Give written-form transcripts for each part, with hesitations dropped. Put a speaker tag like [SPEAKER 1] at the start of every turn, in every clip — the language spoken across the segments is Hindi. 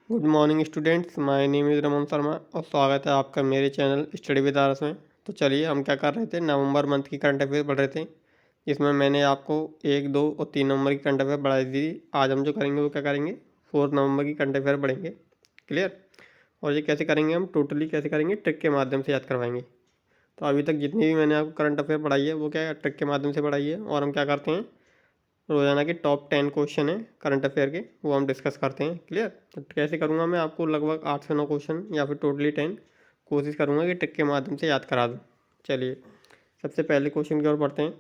[SPEAKER 1] Good morning students, my name is Raman Sharma और स्वागत है आपका मेरे चैनल स्टडी विद आरस में। तो चलिए हम क्या कर रहे थे, नवंबर मंथ की करंट अफेयर पढ़ रहे थे, जिसमें मैंने आपको 1, 2 और 3 नवंबर की करंट अफेयर बढ़ा दी थी। आज हम जो करेंगे वो क्या करेंगे, 4 नवंबर की करंट अफेयर पढ़ेंगे। क्लियर। और ये कैसे करेंगे, हम टोटली कैसे करेंगे, ट्रिक के माध्यम से याद करवाएंगे। तो अभी तक जितनी भी मैंने आपको करंट अफेयर पढ़ाई है वो क्या है, ट्रिक के माध्यम से पढ़ाई है। और हम क्या करते हैं, रोजाना के टॉप 10 क्वेश्चन है करंट अफेयर के, वो हम डिस्कस करते हैं। क्लियर। तो कैसे करूँगा मैं, आपको लगभग 8 से 9 क्वेश्चन या फिर टोटली 10 कोशिश करूँगा कि ट्रिक के माध्यम से याद करा दूँ। चलिए सबसे पहले क्वेश्चन की ओर पढ़ते हैं।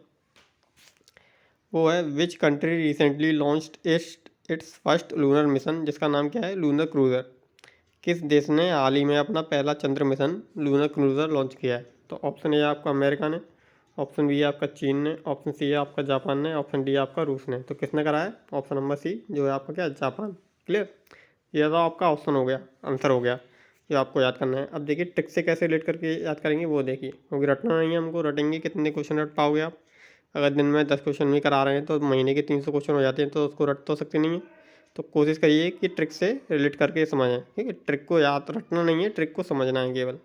[SPEAKER 1] वो है, which country recently launched it's first lunar mission, जिसका नाम क्या है, लूनर क्रूजर। किस देश ने हाल ही में अपना पहला चंद्र मिशन लूनर क्रूजर लॉन्च किया है। तो ऑप्शन ए आपका अमेरिका ने, ऑप्शन बी है आपका चीन ने, ऑप्शन सी है आपका जापान ने, ऑप्शन डी है आपका रूस ने। तो किसने करा है, ऑप्शन नंबर सी जो है आपका क्या है, जापान। क्लियर। ये तो आपका ऑप्शन हो गया, आंसर हो गया, जो आपको याद करना है। अब देखिए ट्रिक से कैसे रिलेट करके याद करेंगे वो देखिए, क्योंकि रटना नहीं है हमको। रटेंगे कितने क्वेश्चन रट पाओगे आप। अगर दिन में 10 क्वेश्चन भी करा रहे हैं तो महीने के 300 क्वेश्चन हो जाते हैं, तो उसको रट तो सकते नहीं है। तो कोशिश करिए कि ट्रिक से रिलेट करके समझें। ठीक है, ट्रिक को याद रटना नहीं है, ट्रिक को समझना है केवल।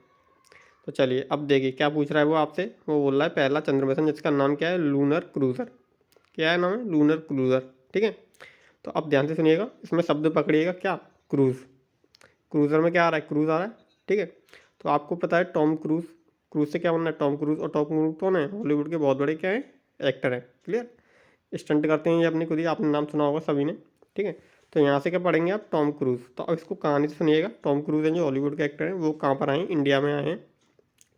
[SPEAKER 1] तो चलिए अब देखिए क्या पूछ रहा है वो आपसे। वो बोल रहा है पहला चंद्र मिशन जिसका नाम क्या है, लूनर क्रूजर। क्या है नाम है, लूनर क्रूजर। ठीक है। तो अब ध्यान से सुनिएगा, इसमें शब्द पकड़िएगा, क्या, क्रूज। क्रूजर में क्या आ रहा है, क्रूज आ रहा है। ठीक है। तो आपको पता है टॉम क्रूज, क्रूज से क्या बनना है, टॉम क्रूज। और टॉम क्रूज कौन है, हॉलीवुड के बहुत बड़े क्या है, एक्टर है। क्लियर। स्टंट करते हैं ये अपनी खुद ही, आपने नाम सुना होगा सभी ने। ठीक है। तो यहाँ से क्या पढ़ेंगे आप, टॉम क्रूज। तो अब इसको कहानी से सुनिएगा। टॉम क्रूज हैं जो हॉलीवुड के एक्टर हैं, वो कहाँ पर आए, इंडिया में आए हैं।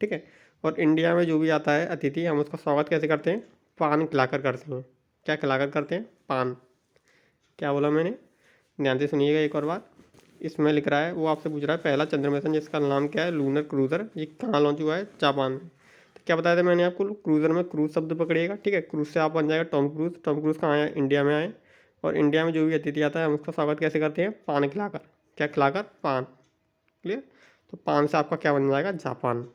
[SPEAKER 1] ठीक है। और इंडिया में जो भी आता है अतिथि, हम उसका स्वागत कैसे करते हैं, पान खिलाकर करते हैं। क्या खिलाकर करते हैं, पान। क्या बोला मैंने, ध्यान से सुनिएगा एक और बार। इसमें लिख रहा है, वो आपसे पूछ रहा है पहला चंद्र मिशन जिसका नाम क्या है, लूनर क्रूजर, ये कहाँ लॉन्च हुआ है, जापान में। तो क्या बताया था मैंने आपको, क्रूजर में क्रूज शब्द पकड़िएगा। ठीक है, क्रूज से आप बन जाएगा टॉम क्रूज। टॉम क्रूज कहाँ आया, इंडिया में आए। और इंडिया में जो भी अतिथि आता है हम उसका स्वागत कैसे करते हैं, पान खिलाकर। क्या खिलाकर, पान। क्लियर। तो पान से आपका क्या बन जाएगा, जापान।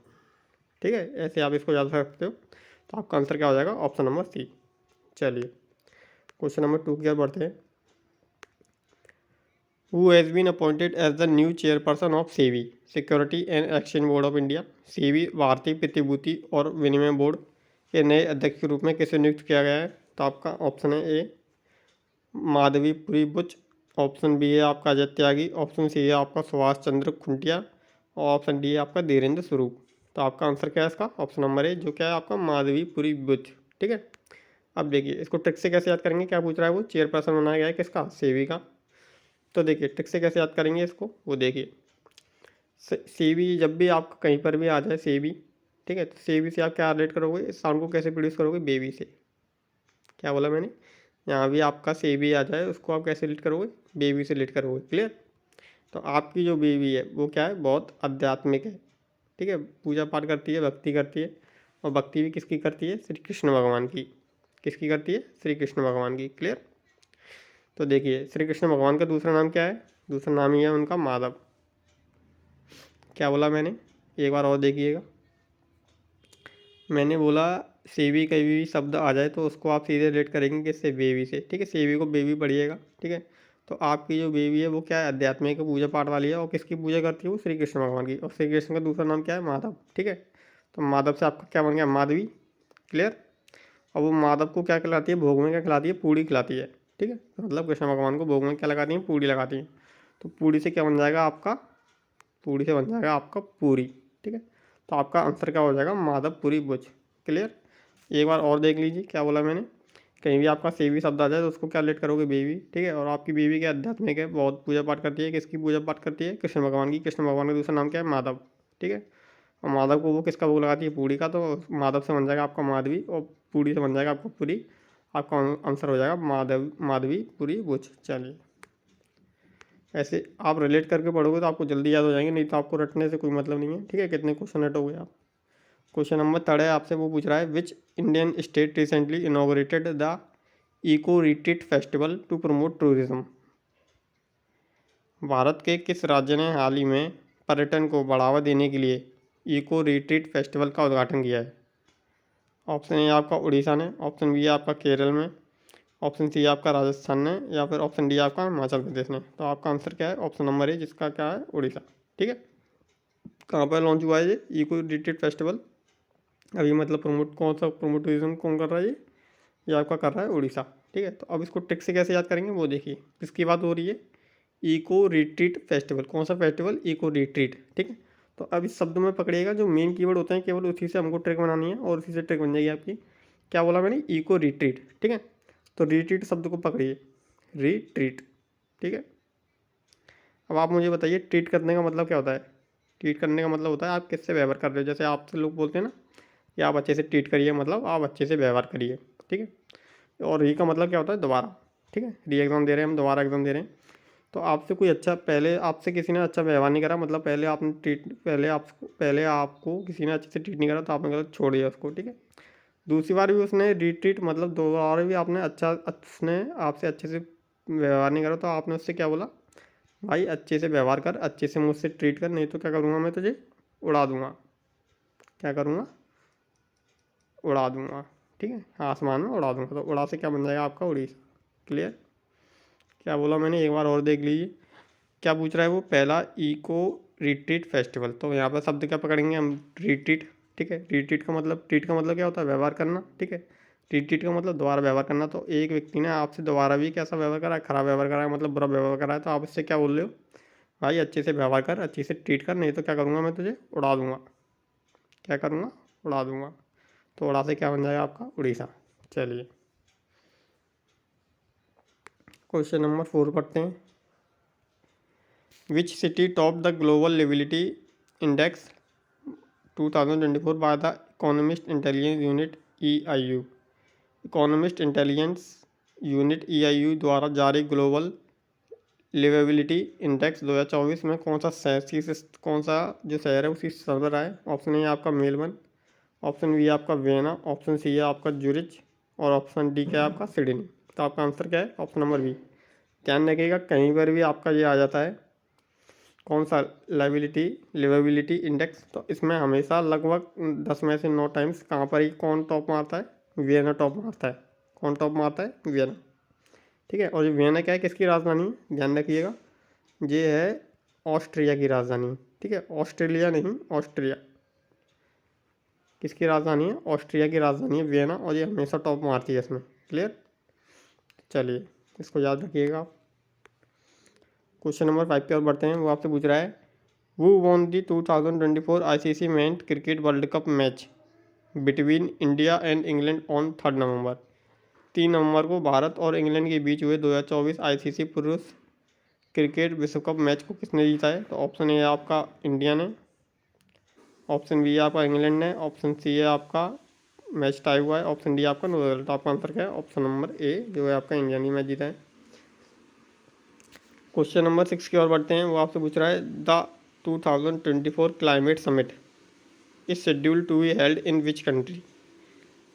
[SPEAKER 1] ठीक है, ऐसे आप इसको याद रख सकते हो। तो आपका आंसर क्या हो जाएगा, ऑप्शन नंबर सी। चलिए क्वेश्चन नंबर 2 की ओर बढ़ते हैं। Who has been appointed as the new chairperson of SEBI, security and exchange board of India. SEBI भारतीय प्रतिभूति और विनिमय बोर्ड के नए अध्यक्ष के रूप में किसे नियुक्त किया गया है। तो आपका ऑप्शन है ए माधवीपुरी बुच, ऑप्शन बी है आपका अजय त्यागी, ऑप्शन सी है आपका सुभाष चंद्र खुंटिया, और ऑप्शन डी है आपका धीरेन्द्र स्वरूप। तो आपका आंसर क्या है इसका, ऑप्शन नंबर ए जो क्या है आपका माधवीपुरी बुच। ठीक है। अब देखिए इसको ट्रिक से कैसे याद करेंगे, क्या पूछ रहा है वो, चेयरपर्सन बनाया गया है किसका, सेवी का। तो देखिए ट्रिक से कैसे याद करेंगे इसको, वो देखिए। सेवी जब भी आपका कहीं पर भी आ जाए सेवी, ठीक है, तो सेवी से आप क्या रिलेट करोगे, इस साउंड को कैसे प्रोड्यूस करोगे, बेबी से। क्या बोला मैंने, यहाँ भी आपका सेवी आ जाए उसको आप कैसे रिलेट करोगे, बेबी से रिलेट करोगे। क्लियर। तो आपकी जो बेबी है वो क्या है, बहुत आध्यात्मिक है। ठीक है, पूजा पाठ करती है, भक्ति करती है। और भक्ति भी किसकी करती है, श्री कृष्ण भगवान की। किसकी करती है, श्री कृष्ण भगवान की। क्लियर। तो देखिए श्री कृष्ण भगवान का दूसरा नाम क्या है, दूसरा नाम ही है उनका माधव। क्या बोला मैंने, एक बार और देखिएगा। मैंने बोला सेवी का भी शब्द आ जाए तो उसको आप सीधे रिलेट करेंगे किससे, बेबी से। ठीक है, सेवी को बेबी पढ़िएगा। ठीक है। तो आपकी जो बेबी है वो क्या है, अध्यात्म की पूजा पाठ वाली है, और किसकी पूजा करती है वो, श्री कृष्ण भगवान की। और श्री कृष्ण का दूसरा नाम क्या है, माधव। ठीक है। तो माधव से आपका क्या बन गया, माधवी। क्लियर। और वो माधव को क्या खिलाती है, भोग में क्या खिलाती है, पूड़ी खिलाती है। ठीक है, तो मतलब कृष्ण भगवान को भोग में क्या लगाती हैं, पूड़ी लगाती हैं। तो पूड़ी से क्या बन जाएगा आपका, पूड़ी से बन जाएगा आपका पूरी। ठीक है। तो आपका आंसर क्या हो जाएगा, माधवपुरी बुच। क्लियर। एक बार और देख लीजिए क्या बोला मैंने, कहीं भी आपका सेवी शब्द आ जाए तो उसको क्या रिलेट करोगे, बेबी। ठीक है। और आपकी बेबी क्या आध्यात्मिक है, बहुत पूजा पाठ करती है, किसकी पूजा पाठ करती है, कृष्ण भगवान की। कृष्ण भगवान का दूसरा नाम क्या है, माधव। ठीक है। और माधव को वो किसका भोग लगाती है, पूड़ी का। तो माधव से बन जाएगा आपका माधवी, और पूड़ी से बन जाएगा आपका पूरी। आपका आंसर हो जाएगा माधवी पूरी बुच। चलिए ऐसे आप रिलेट करके पढ़ोगे तो आपको जल्दी याद हो जाएंगे, नहीं तो आपको रटने से कोई मतलब नहीं है। ठीक है, कितने क्वेश्चन रटोगे आप। क्वेश्चन नंबर 3 है आपसे, वो पूछ रहा है, which Indian state recently inaugurated the eco retreat festival to promote tourism. Bharat के किस राज्य ने हाल ही में पर्यटन को बढ़ावा देने के लिए इको रिट्रीट फेस्टिवल का उद्घाटन किया है। ऑप्शन ए आपका उड़ीसा ने, ऑप्शन बी है आपका केरल में, ऑप्शन सी आपका राजस्थान ने, या फिर ऑप्शन डी आपका हिमाचल प्रदेश ने। तो आपका आंसर क्या है? ऑप्शन नंबर ए, जिसका क्या है? उड़ीसा। ठीक है। कहाँ पर लॉन्च हुआ है ये इको रिट्रीट फेस्टिवल? अभी मतलब प्रमोट कौन सा प्रमोटिज्म कौन कर रहा है ये आपका कर रहा है उड़ीसा। ठीक है। तो अब इसको ट्रिक से कैसे याद करेंगे वो देखिए। किसकी बात हो रही है? Eco retreat festival. कौन सा फेस्टिवल? Eco retreat. ठीक है। तो अब इस शब्द में पकड़िएगा, जो मेन कीवर्ड होते हैं केवल उसी से हमको ट्रिक बनानी है और उसी से ट्रिक बन जाएगी आपकी। क्या बोला मैंने? Eco retreat. ठीक है। तो रिट्रीट शब्द को पकड़िए, रिट्रीट। ठीक है। अब आप मुझे बताइए, ट्रीट करने का मतलब क्या होता है? ट्रीट करने का मतलब होता है आप किससे व्यवहार कर रहे हो। जैसे आपसे लोग बोलते हैं ना कि आप अच्छे से ट्रीट करिए, मतलब आप अच्छे से व्यवहार करिए। ठीक है। और री का मतलब क्या होता है? दोबारा। ठीक है। री एग्ज़ाम दे रहे हैं हम, दोबारा एग्ज़ाम दे रहे हैं। तो आपसे कोई अच्छा, पहले आपसे किसी ने अच्छा व्यवहार नहीं करा, मतलब पहले आपको किसी ने अच्छे से ट्रीट नहीं करा, तो आपने गलत छोड़ दिया उसको। ठीक है। दूसरी बार भी उसने रिट्रीट मतलब दोबारा भी आपने उसने आपसे अच्छे से व्यवहार नहीं करा, तो आपने उससे क्या बोला? भाई अच्छे से व्यवहार कर, अच्छे से मुझसे ट्रीट कर, नहीं तो क्या करूँगा मैं? तुझे उड़ा दूँगा। क्या करूँगा? उड़ा दूँगा। ठीक है। आसमान में उड़ा दूँगा। तो उड़ा से क्या बन जाएगा आपका? उड़ीसा। क्लियर? क्या बोला मैंने? एक बार और देख लीजिए। क्या पूछ रहा है वो? पहला, इको रिट्रीट फेस्टिवल। तो यहाँ पर शब्द क्या पकड़ेंगे हम? रिट्रीट। ठीक है। रिट्रीट का मतलब, ट्रीट का मतलब क्या होता है? व्यवहार करना। ठीक है। रिट्रीट का मतलब दोबारा व्यवहार करना। तो एक व्यक्ति ने आपसे दोबारा भी कैसा व्यवहार करा है? खराब व्यवहार करा है, मतलब बुरा व्यवहार करा है। तो आप इससे क्या बोल रहे हो? भाई अच्छे से व्यवहार कर, अच्छे से ट्रीट कर, नहीं तो क्या करूँगा मैं? तुझे उड़ा दूँगा। क्या करूँगा? उड़ा दूँगा। तो उड़ा से क्या बन जाएगा आपका? उड़ीसा। चलिए क्वेश्चन नंबर 4 पढ़ते हैं। Which city top the global liveability index 2024 by the Economist Intelligence Unit EIU। Economist Intelligence Unit EIU द्वारा जारी ग्लोबल लिवेबिलिटी इंडेक्स 2024 में कौन सा जो शहर है उसी सर्वर रहा है? ऑप्शन ए आपका मेलबर्न, ऑप्शन बी आपका वियना, ऑप्शन सी है आपका ज्यूरिच, और ऑप्शन डी क्या है आपका? सिडनी। तो आपका आंसर क्या है? Option number B. ध्यान रखिएगा, कहीं पर भी आपका ये आ जाता है कौन सा? लिवेबिलिटी इंडेक्स, तो इसमें हमेशा लगभग 10 में से 9 टाइम्स कहाँ पर ही कौन टॉप मारता है? वियना टॉप मारता है। कौन टॉप मारता है? वियना। ठीक है। और ये वियना क्या है? किसकी राजधानी है? ध्यान रखिएगा, ये है ऑस्ट्रिया की राजधानी। ठीक है। ऑस्ट्रेलिया नहीं, ऑस्ट्रिया। किसकी राजधानी है? ऑस्ट्रिया की राजधानी है वियना, और ये हमेशा टॉप मारती है इसमें। क्लियर? चलिए इसको याद रखिएगा। क्वेश्चन नंबर 5 पे और बढ़ते हैं। वो आपसे पूछ रहा है, वो won the 2024 ICC men's cricket world cup match between India and England on 3 नवंबर। 3 नवंबर को भारत और इंग्लैंड के बीच हुए 2024 ICC पुरुष क्रिकेट विश्व कप मैच को किसने जीता है? तो ऑप्शन ए है आपका इंडिया ने, ऑप्शन बी है आपका इंग्लैंड ने, ऑप्शन सी है आपका मैच टाई हुआ है, ऑप्शन डी आपका न्यूजीलैंड। तो आपका आंसर क्या है? ऑप्शन नंबर ए, जो है आपका इंडिया ने मैच जीता है। क्वेश्चन नंबर 6 की ओर बढ़ते हैं। वो आपसे पूछ रहा है, the 2024 climate summit is scheduled to be held in which country.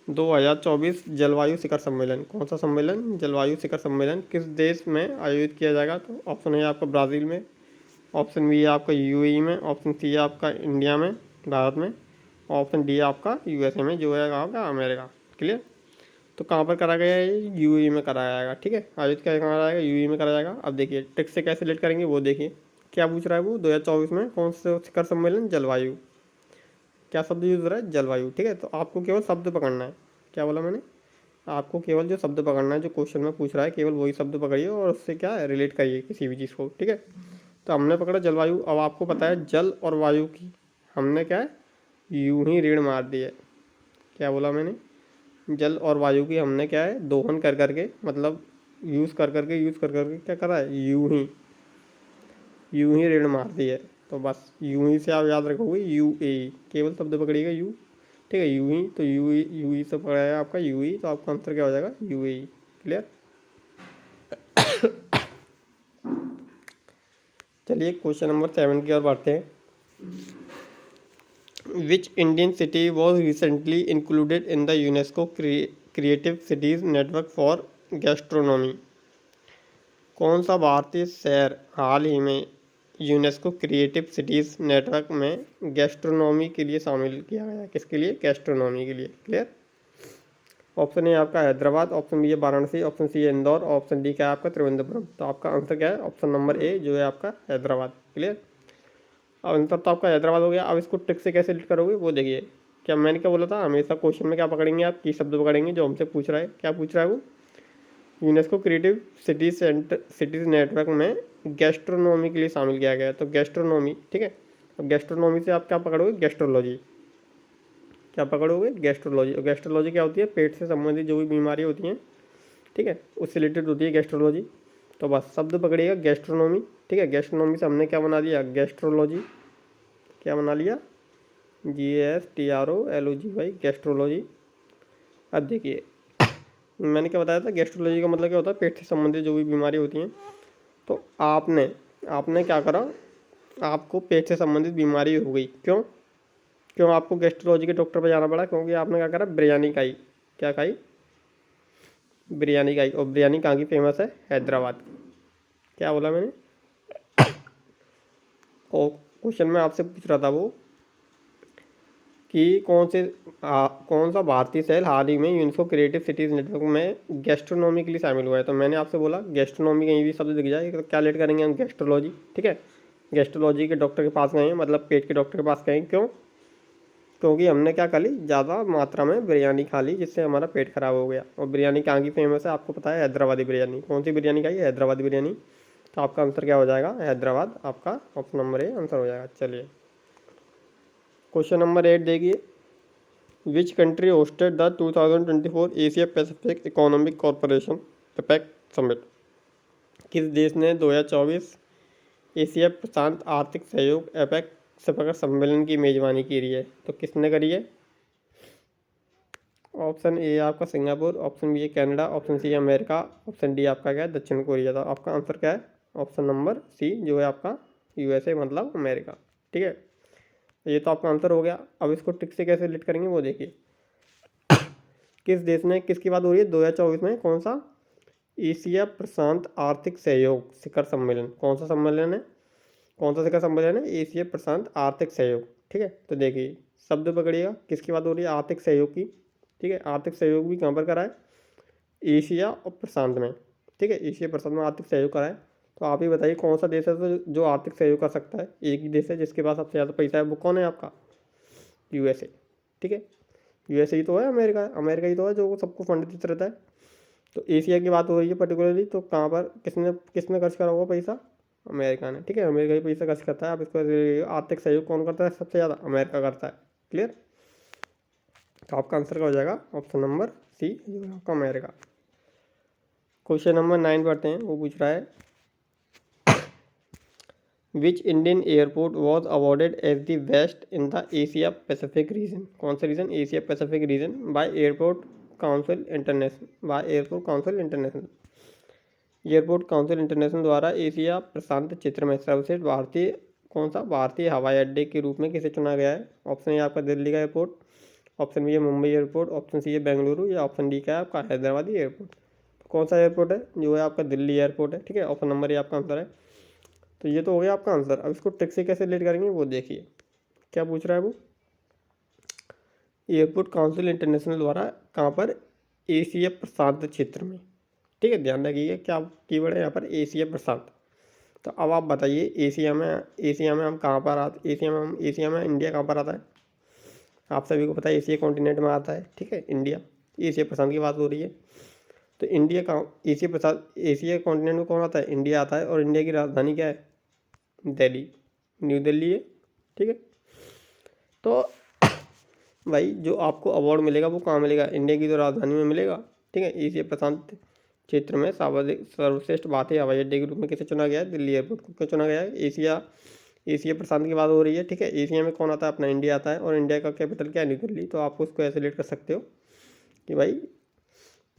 [SPEAKER 1] 2024 जलवायु शिखर सम्मेलन, कौन सा सम्मेलन? जलवायु शिखर सम्मेलन किस देश में आयोजित किया जाएगा? तो ऑप्शन है आपका ब्राज़ील में, ऑप्शन बी है आपका UAE में, ऑप्शन सी है आपका इंडिया में, भारत में, ऑप्शन डी है आपका USA में, जो है आपका अमेरिका। क्लियर? तो कहाँ पर करा गया है? ये UAE में कराया जाएगा। ठीक है। आयोजित क्या कहाँ जाएगा? UAE में कराया जाएगा। अब देखिए ट्रिक से कैसे लेट करेंगे वो देखिए। क्या पूछ रहा है वो? 2024 में कौन सा शिखर सम्मेलन? जलवायु। क्या शब्द यूज हो रहा है? जलवायु। ठीक है। तो आपको केवल शब्द पकड़ना है। क्या बोला मैंने? आपको केवल जो शब्द पकड़ना है, जो क्वेश्चन में पूछ रहा है केवल वही शब्द पकड़िए और उससे क्या है? रिलेट करिए किसी भी चीज़ को। ठीक है। तो हमने पकड़ा जलवायु। अब आपको पता है जल और वायु की हमने क्या है? यूं ही ऋण मार दी है। क्या बोला मैंने? जल और वायु की हमने क्या है? दोहन कर करके, मतलब यूज़ कर करके क्या करा है? यूं ही ऋण मार दी है। तो बस यूं ही से आप याद रखोगे, UAE। केवल शब्द पकड़िएगा यू। ठीक है। यूं ही, तो यूई से पकड़ा है आपका UAE। तो आपका आंसर क्या हो जाएगा? UAE। क्लियर? चलिए क्वेश्चन नंबर 7 की ओर बढ़ते हैं। Which Indian city was recently included in the UNESCO creative cities network for gastronomy. कौन सा भारतीय शहर हाल ही में यूनेस्को क्रिएटिव सिटीज़ नेटवर्क में गैस्ट्रोनॉमी के लिए शामिल किया गया है? किसके लिए? गैस्ट्रोनॉमी के लिए। क्लियर? ऑप्शन ए आपका हैदराबाद, ऑप्शन बी है वाराणसी, ऑप्शन सी है इंदौर, ऑप्शन डी क्या है आपका त्रिवेंद्रपुरम। तो आपका आंसर क्या है? ऑप्शन नंबर ए जो है आपका हैदराबाद। क्लियर। अब आंसर तो आपका हैदराबाद हो गया। अब इसको ट्रिक से कैसे लिख करोगे वो देखिए। क्या मैंने क्या बोला था, हमेशा क्वेश्चन में क्या पकड़ेंगे आप, की शब्द पकड़ेंगे जो हमसे पूछ रहा है। क्या पूछ रहा है वो? यूनेस्को क्रिएटिव सिटीज नेटवर्क में गैस्ट्रोनॉमी के लिए शामिल किया गया है। तो गैस्ट्रोनॉमी, ठीक है। अब गैस्ट्रोनॉमी से आप क्या पकड़ोगे? गैस्ट्रोलॉजी। क्या पकड़ोगे? गैस्ट्रोलॉजी। और गैस्ट्रोलॉजी क्या होती है? पेट से संबंधित जो भी बीमारी होती हैं, ठीक है, उससे रिलेटेड होती है गैस्ट्रोलॉजी। तो बस शब्द पकड़िएगा गैस्ट्रोनॉमी, ठीक है। गैस्ट्रोनॉमी से हमने क्या बना दिया? गैस्ट्रोलॉजी। क्या बना लिया? GASTROLOGY, gastrology. अब देखिए मैंने क्या बताया था, गैस्ट्रोलॉजी का मतलब क्या होता है? पेट से संबंधित जो भी बीमारी होती हैं। तो आपने आपने क्या करा, आपको पेट से संबंधित बीमारी हो गई। क्यों? क्यों आपको गैस्ट्रोलॉजी के डॉक्टर पर जाना पड़ा? क्योंकि आपने क्या करा? बिरयानी खाई। क्या खाई? बिरयानी खाई। और बिरयानी कहाँ की फेमस है? हैदराबाद की। क्या बोला मैंने? और क्वेश्चन में आपसे पूछ रहा था वो कि कौन सा भारतीय शहर हाल ही में यूनेस्को क्रिएटिव सिटीज नेटवर्क में गैस्ट्रोनॉमी के लिए शामिल हुआ है। तो मैंने आपसे बोला गैस्ट्रोनॉमी कहीं भी शब्द दिख जाए तो क्या लेट करेंगे हम? गैस्ट्रोलॉजी, ठीक है। गैस्ट्रोलॉजी के डॉक्टर के पास गए हैं, मतलब पेट के डॉक्टर के पास गए। क्यों? क्योंकि हमने क्या खा ली? ज़्यादा मात्रा में बिरयानी खा ली, जिससे हमारा पेट खराब हो गया। और बिरयानी कहाँ की फेमस है आपको पता है? हैदराबादी बिरयानी। कौन सी बिरयानी खाई? हैदराबादी बिरयानी। तो आपका आंसर क्या हो जाएगा? हैदराबाद। आपका ऑप्शन नंबर ए आंसर हो जाएगा। चलिए क्वेश्चन नंबर 8 देखिए। Which country hosted the 2024 Asia Pacific economic corporation APEC summit. किस देश ने 2024 एशिया प्रशांत आर्थिक सहयोग एपेक शिखर सम्मेलन की मेजबानी की रही है? तो किसने करी है? ऑप्शन ए आपका सिंगापुर, ऑप्शन बी है कनाडा, ऑप्शन सी है अमेरिका, ऑप्शन डी आपका क्या है? दक्षिण कोरिया। था आपका आंसर क्या है? ऑप्शन नंबर सी जो है आपका USA, मतलब अमेरिका। ठीक है, ये तो आपका आंसर हो गया। अब इसको टिक से कैसे रिलेट करेंगे वो देखिए। किस देश ने, किसकी बात हो रही है? 2024 में कौन सा? एशिया प्रशांत आर्थिक सहयोग शिखर सम्मेलन। कौन सा सम्मेलन है? कौन सा शिखर सम्मेलन है? एशिया प्रशांत आर्थिक सहयोग। ठीक है, तो देखिए शब्द पकड़िएगा, किसकी बात हो रही है? आर्थिक सहयोग की। ठीक है, आर्थिक सहयोग भी कहाँ पर करा है? एशिया और प्रशांत में। ठीक है, एशिया प्रशांत में आर्थिक सहयोग करा है। तो आप ही बताइए कौन सा देश है जो आर्थिक सहयोग कर सकता है? एक ही देश है जिसके पास सबसे ज़्यादा पैसा है, वो कौन है आपका? USA। ठीक है, USA ही तो है, अमेरिका, अमेरिका ही तो है जो सबको फंड देता रहता है। तो एशिया की बात हो रही है पर्टिकुलरली, तो कहाँ पर किसने किसने खर्च करा होगा पैसा? अमेरिका ने। ठीक है, अमेरिका ही पैसा खर्च करता है। आप इसको आर्थिक सहयोग कौन करता है सबसे ज़्यादा? अमेरिका करता है। क्लियर। तो आपका आंसर क्या हो जाएगा? ऑप्शन नंबर सी जो है आपका अमेरिका। क्वेश्चन नंबर 9 पढ़ते हैं। वो पूछ रहा है which Indian airport was awarded as the best in the Asia Pacific region. कौन सा region? Asia Pacific region by airport council international. By airport council international. Airport council international द्वारा एशिया प्रशांत क्षेत्र में सर्वश्रेष्ठ भारतीय कौन सा भारतीय हवाई अड्डे के रूप में किसे चुना गया है? ऑप्शन ए आपका दिल्ली का एयरपोर्ट, ऑप्शन बी है मुंबई एयरपोर्ट, ऑप्शन सी है बेंगलुरु, या ऑप्शन डी का है आपका हैदराबादी एयरपोर्ट। कौन सा एयरपोर्ट है? जो है आपका दिल्ली एयरपोर्ट है। ठीक है, ऑप्शन नंबर ए आपका आंसर है। तो ये तो हो गया आपका आंसर। अब इसको टिक से कैसे रिलेट करेंगे वो देखिए। क्या पूछ रहा है वो? एयरपोर्ट काउंसिल इंटरनेशनल द्वारा कहाँ पर? एशिया प्रशांत क्षेत्र में। ठीक है, ध्यान रखिए क्या कीवर्ड है यहाँ पर? एशिया प्रशांत। तो अब आप बताइए एशिया में हम कहाँ पर आते? एशिया में इंडिया कहाँ पर आता है? आप सभी को पता है एशिया कॉन्टिनेंट में आता है। ठीक है, इंडिया। एशिया प्रशांत की बात हो रही है, तो इंडिया का एशिया प्रशांत, एशिया कॉन्टिनेंट में कौन आता है? इंडिया आता है। और इंडिया की राजधानी क्या है? दिल्ली, न्यू दिल्ली है। ठीक है, तो भाई जो आपको अवार्ड मिलेगा वो कहाँ मिलेगा? इंडिया की तो राजधानी में मिलेगा। ठीक है, एशिया प्रशांत क्षेत्र में सर्वश्रेष्ठ भारतीय हवाई अड्डे के रूप में किसे चुना गया है? दिल्ली एयरपोर्ट को क्यों चुना गया है? एशिया प्रशांत की बात हो रही है। ठीक है, एशिया में कौन आता है? अपना इंडिया आता है। और इंडिया का कैपिटल क्या है? न्यू दिल्ली। तो आपको इसको ऐसे रिलेट कर सकते हो कि भाई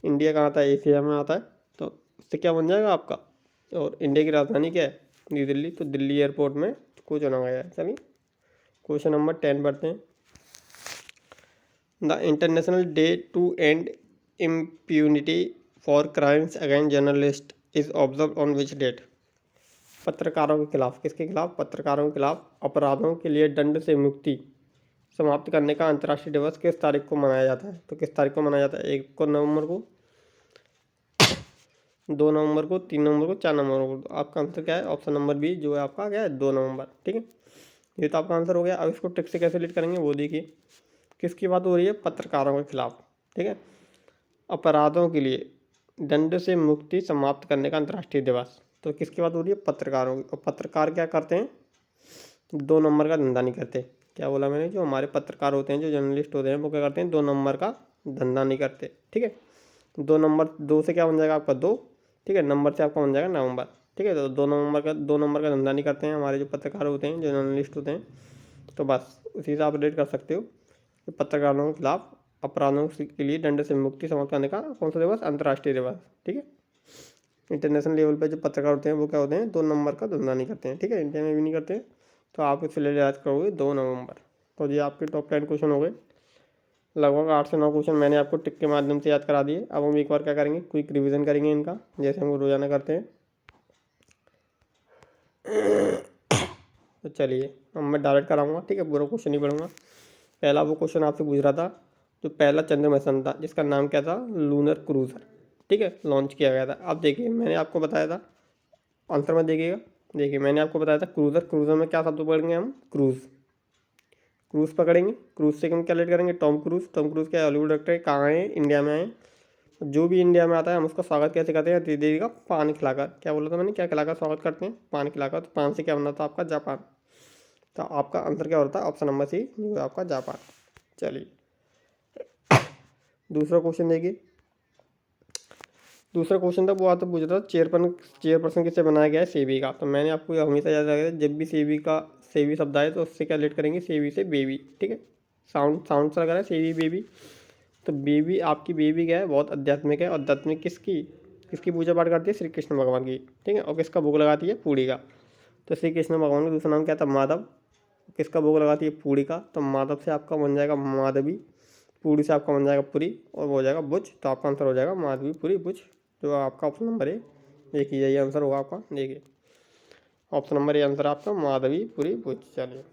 [SPEAKER 1] इंडिया कहाँ आता है? एशिया में आता है। तो इससे क्या बन जाएगा आपका? और इंडिया की राजधानी क्या है? न्यू दिल्ली। तो दिल्ली एयरपोर्ट में को चुना गया है। चलिए क्वेश्चन नंबर 10 पढ़ते हैं। The international day to end impunity for crimes against journalist is observe on which date. पत्रकारों के खिलाफ, किसके खिलाफ? पत्रकारों के खिलाफ अपराधों के लिए दंड से मुक्ति समाप्त करने का अंतर्राष्ट्रीय दिवस किस तारीख को मनाया जाता है? तो किस तारीख को मनाया जाता है? 1 नवंबर को, 2 नवंबर को, 3 नवंबर को, 4 नवंबर को। तो आपका आंसर क्या है? ऑप्शन नंबर बी जो है आपका क्या है? 2 नवंबर। ठीक है, ये तो आपका आंसर हो गया। अब इसको ट्रिक से कैसे लीड करेंगे वो देखिए। किसकी बात हो रही है? पत्रकारों के खिलाफ। ठीक है, अपराधों के लिए दंड से मुक्ति समाप्त करने का अंतर्राष्ट्रीय दिवस। तो किसकी बात हो रही है? पत्रकारों की। और पत्रकार क्या करते हैं? 2 नंबर का धंधा नहीं करते। क्या बोला मैंने? जो हमारे पत्रकार होते हैं, जो जर्नलिस्ट होते हैं, वो क्या करते हैं? 2 नंबर का धंधा नहीं करते। ठीक है, 2 नंबर, 2 से क्या बन जाएगा आपका? 2। ठीक है, नंबर से आपका बन जाएगा नवंबर। ठीक है, तो 2 नंबर का धंधा नहीं करते हैं हमारे जो पत्रकार होते हैं, जो जर्नलिस्ट होते हैं। तो बस उसी से आप रिलेट कर सकते हो कि पत्रकारों के खिलाफ अपराधों के लिए दंड से मुक्ति समाप्त करने का कौन सा दिवस? अंतर्राष्ट्रीय दिवस। ठीक है, इंटरनेशनल लेवल पे जो पत्रकार होते हैं वो क्या होते हैं? 2 नंबर का धंधा नहीं करते हैं। ठीक है, इंडिया में भी नहीं करते हैं। तो आप इसलिए याद करोगे 2 नवंबर। तो ये आपके टॉप 10 क्वेश्चन हो गए। लगभग 8 से 9 क्वेश्चन मैंने आपको टिक के माध्यम से याद करा दिए। अब हम एक बार क्या करेंगे? क्विक रिवीजन करेंगे इनका, जैसे हम रोजाना करते हैं। तो चलिए अब मैं डायरेक्ट कराऊंगा। ठीक है, पूरा क्वेश्चन नहीं पढ़ूंगा। पहला वो क्वेश्चन आपसे पूछ रहा था जो पहला चंद्र मिशन था, जिसका नाम क्या था? Lunar cruiser. ठीक है, लॉन्च किया गया था। अब देखिए मैंने आपको बताया था, आंसर में देखिएगा। देखिए मैंने आपको बताया था क्रूजर। क्रूजर में क्या शब्द पढ़ेंगे हम? क्रूज। क्रूज पकड़ेंगे। क्रूज से हम क्या लेट करेंगे? Tom cruise. टॉम क्रूज क्या हॉलीवुड एक्टर है? कहाँ आए? इंडिया में आए। जो भी इंडिया में आता है हम उसका स्वागत कैसे करते हैं? दीदी का पान खिलाकर। क्या बोला था मैंने? क्या खिलाकर स्वागत करते हैं? पान खिलाकर। तो पान से क्या बना था आपका? जापान। तो आपका आंसर क्या होता है? ऑप्शन नंबर सी जो है आपका जापान। चलिए दूसरा क्वेश्चन देखिए। दूसरा क्वेश्चन था वो आता पूछ रहा था चेयरपर्सन किससे बनाया गया है? सेबी का। तो मैंने आपको हमेशा याद रखा है, जब भी सेबी शब्द आए तो उससे क्या लेट करेंगे? सेबी से बेबी। ठीक है, साउंड से लगा रहा है सेबी बेबी। तो बेबी, आपकी बेबी क्या है? बहुत आध्यात्मिक है। और आध्यात्मिक किसकी किसकी पूजा पाठ करती है? श्री कृष्ण भगवान की। ठीक है, और किसका भोग लगाती है? पूड़ी का। तो श्री कृष्ण भगवान का दूसरा नाम क्या था? माधव। किसका भोग लगाती है? पूड़ी का। तो माधव से आपका बन जाएगा माधवी। पूड़ी से आपका बन जाएगा पुरी, और वो हो जाएगा बुझ। तो आपका आंसर हो जाएगा माधवी पुरी बुझ, जो आपका ऑप्शन नंबर ए। देखिए यही आंसर होगा आपका। देखिए ऑप्शन नंबर ए आंसर आपका माधवी पुरी बुझ। चलिए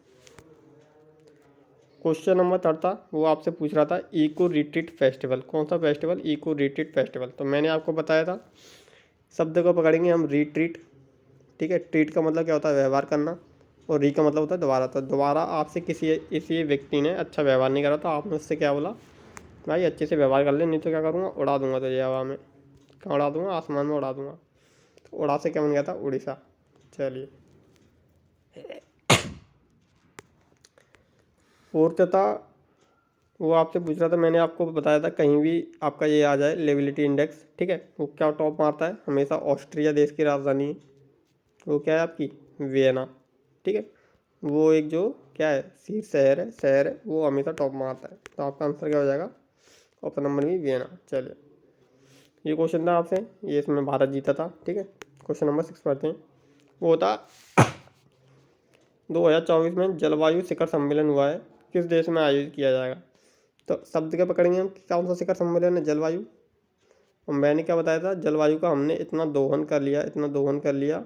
[SPEAKER 1] क्वेश्चन नंबर 3 था वो आपसे पूछ रहा था इको रिट्रीट फेस्टिवल। कौन सा फेस्टिवल? Eco retreat festival. तो मैंने आपको बताया था, शब्द को पकड़ेंगे हम रिट्रीट। ठीक है, ट्रीट का मतलब क्या होता है? व्यवहार करना। और री का मतलब होता है दोबारा। तो दोबारा आपसे किसी व्यक्ति ने अच्छा व्यवहार नहीं करा, तो आपने उससे क्या बोला? भाई अच्छे से व्यवहार कर ले, नहीं तो क्या करूँगा? उड़ा दूंगा तुझे हवा में। कहाँ उड़ा दूंगा? आसमान में उड़ा दूंगा। तो उड़ा से क्या बन गया था? उड़ीसा। चलिए फोर्थ था वो आपसे पूछ रहा था, मैंने आपको बताया था कहीं भी आपका ये आ जाए लेबिलिटी इंडेक्स। ठीक है, वो क्या टॉप मारता है? हमेशा ऑस्ट्रिया देश की राजधानी है। वो क्या है आपकी? वियना। ठीक है, वो एक जो क्या है? शीर्ष शहर है वो हमेशा टॉप मारता है। तो आपका आंसर क्या हो जाएगा? Option number B Vienna. चलिए ये क्वेश्चन था आपसे, ये इसमें भारत जीता था। ठीक है, क्वेश्चन नंबर 6 पढ़ते हैं। वो था 2024 में जलवायु शिखर सम्मेलन हुआ है, किस देश में आयोजित किया जाएगा? तो शब्द क्या पकड़ेंगे हम? कौन सा शिखर सम्मेलन है? जलवायु। और मैंने क्या बताया था? जलवायु का हमने इतना दोहन कर लिया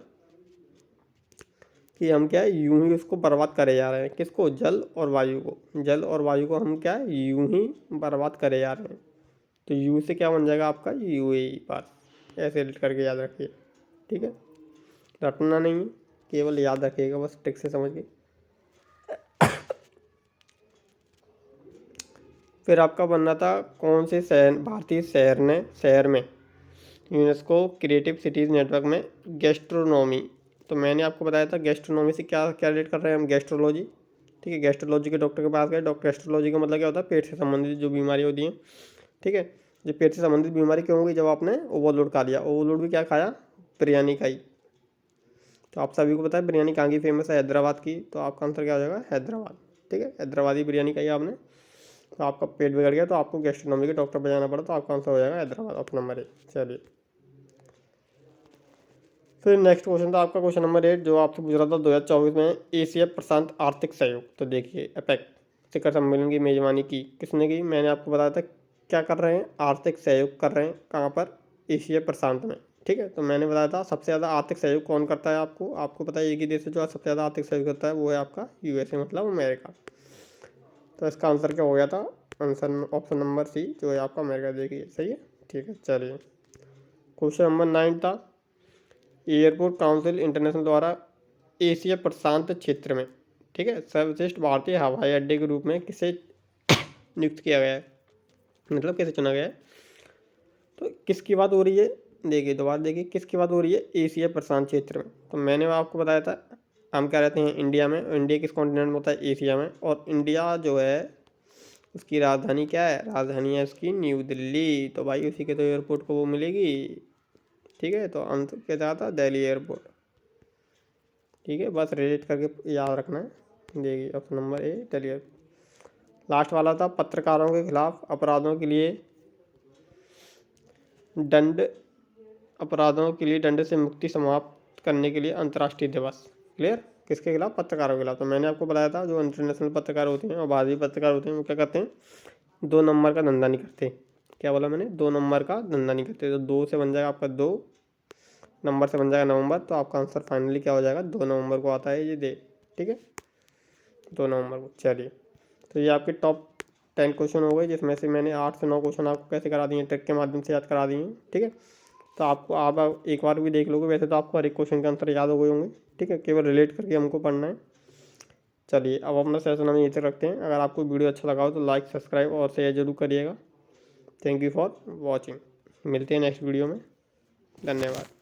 [SPEAKER 1] कि हम क्या है? यूं ही उसको बर्बाद करे जा रहे हैं। किसको? जल और वायु को। जल और वायु को हम क्या है? यूं ही बर्बाद करे जा रहे हैं। तो यू से क्या बन जाएगा आपका? यूएई। बस ऐसे एडिट करके याद रखिए। ठीक है, रटना नहीं है, केवल याद रखिएगा बस ट्रिक से समझ के। फिर आपका बनना था कौन से भारतीय शहर में यूनेस्को क्रिएटिव सिटीज़ नेटवर्क में गैस्ट्रोनॉमी। तो मैंने आपको बताया था गैस्ट्रोनॉमी से क्या क्या रिलेट कर रहे हैं हम? गैस्ट्रोलॉजी। ठीक है, गैस्ट्रोलॉजी के डॉक्टर के पास गए। डॉक्टर गैस्ट्रोलॉजी का मतलब क्या होता है? पेट से संबंधित जो बीमारी होती हैं। ठीक है, जो पेट से संबंधित बीमारी क्यों होगी? जब आपने ओवरलोड खा लिया। ओवरलोड भी क्या खाया? बिरयानी खाई। तो आप सभी को पता है बिरयानी कहाँ की फेमस है? हैदराबाद की। तो आपका आंसर क्या हो जाएगा? हैदराबाद। ठीक है, हैदराबादी बिरयानी खाई आपने, तो आपका पेट बिगड़ गया, तो आपको गैस्ट्रोनॉमी के डॉक्टर पर जाना पड़ा। तो आपका आंसर हो जाएगा हैदराबाद, ऑप्शन नंबर 1। चलिए फिर नेक्स्ट क्वेश्चन था आपका क्वेश्चन नंबर 8 जो आपसे पूछ रहा था 2024 में एशिया प्रशांत आर्थिक सहयोग। तो देखिए एपेक शिखर सम्मेलन की मेजबानी की किसने की? मैंने आपको बताया था क्या कर रहे हैं? आर्थिक सहयोग कर रहे हैं। कहाँ पर? एशिया प्रशांत में। ठीक है, तो मैंने बताया था सबसे ज़्यादा आर्थिक सहयोग कौन करता है? आपको पता है एक ही देश है जो सबसे ज़्यादा आर्थिक सहयोग करता है, वो है आपका यूएसए, मतलब अमेरिका। तो इसका आंसर क्या हो गया था? आंसर ऑप्शन नंबर सी जो है आपका अमेरिका। देखिए सही है, ठीक है। चलिए क्वेश्चन नंबर 9 था, एयरपोर्ट काउंसिल इंटरनेशनल द्वारा एशिया प्रशांत क्षेत्र में, ठीक है, सर्वश्रेष्ठ भारतीय हवाई अड्डे के रूप में किसे नियुक्त किया गया है, मतलब किसे चुना गया है? तो किसकी बात हो रही है? देखिए दोबारा देखिए, किसकी बात हो रही है? एशिया प्रशांत क्षेत्र में। तो मैंने आपको बताया था हम क्या रहते हैं इंडिया में, और इंडिया किस कॉन्टिनेंट में होता है? एशिया में। और इंडिया जो है उसकी राजधानी क्या है? राजधानी है उसकी न्यू दिल्ली। तो भाई उसी के तो एयरपोर्ट को वो मिलेगी, ठीक है। तो अंत क्या जाता? दिल्ली एयरपोर्ट, ठीक है। बस रिलेट करके याद रखना है। देखिए option number A Delhi airport. Last वाला था, पत्रकारों के खिलाफ अपराधों के लिए दंड से मुक्ति समाप्त करने के लिए अंतर्राष्ट्रीय दिवस। क्लियर? किसके खिलाफ? पत्रकारों के खिलाफ। तो मैंने आपको बताया था जो इंटरनेशनल पत्रकार होते हैं और भारतीय पत्रकार होते हैं वो क्या करते हैं? 2 नंबर का धंधा नहीं करते। क्या बोला मैंने? 2 नंबर का धंधा नहीं करते। तो 2 से बन जाएगा आपका 2, नंबर से बन जाएगा नवंबर। तो आपका आंसर फाइनली क्या हो जाएगा? 2 नवंबर को आता है ये दे, ठीक है, 2 नवंबर को। चलिए तो ये आपके टॉप 10 क्वेश्चन हो गए, जिसमें से मैंने 8 से 9 क्वेश्चन आपको कैसे करा दिए? ट्रिक के माध्यम से याद करा दिए हैं, ठीक है। तो आपको आप एक बार भी देख लोगे, वैसे तो आपको हर एक क्वेश्चन का आंसर याद हो गए होंगे, ठीक है। केवल रिलेट करके हमको पढ़ना है। चलिए अब अपना सेशन हम यहीं तक रखते हैं। अगर आपको वीडियो अच्छा लगा हो तो लाइक, सब्सक्राइब और शेयर जरूर करिएगा। Thank you for watching. मिलते हैं नेक्स्ट वीडियो में। धन्यवाद।